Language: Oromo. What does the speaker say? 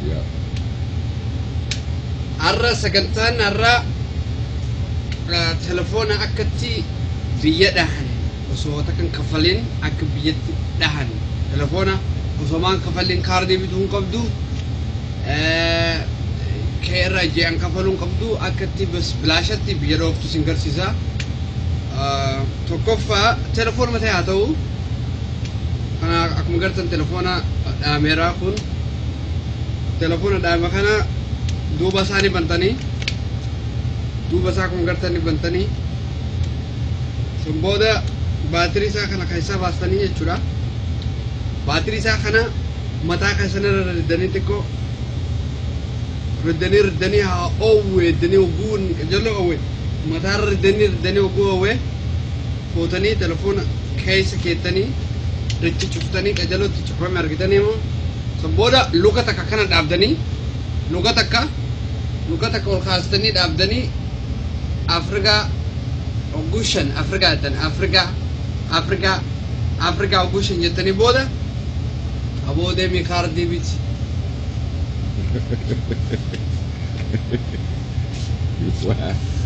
Yeah. Arra sagantaan arra telefoona akkatti biyya dhahan osoo takkan kafalin akka biyyatti dhahan telefoona osoo maan kafalin kaardii bituun qabdu keerra je'an kafaluun qabdu akkatti bas bilaashatti biyya dhooftu sin garsiisa tokkoffaa telefoona mataa haa ta'u kana akkuma gartan telefoona dhaameeraa kun telefoona dhaame kana duuba isaanii bantanii duuba isaa akkuma gartanii bantanii sun booda baatirii isaa kana keessaa baastanii jechuudha. Baatirii isaa kana mataa keessanirra riddanii xiqqoo riddanii haa oowwe riddanii oguun jallo oowwe mataarra riddanii oguu oowwe footanii telefoona keessa keettanii richi cuftanii qajalootti cufame argitanii immoo sun booda luka takka kana dhaabdanii luka takka ol kaastanii dhaabdanii Afrikaa ogushan Afrikaa dan Afrikaa ogushan jettanii booda aboodee mi kaardii biti Wow.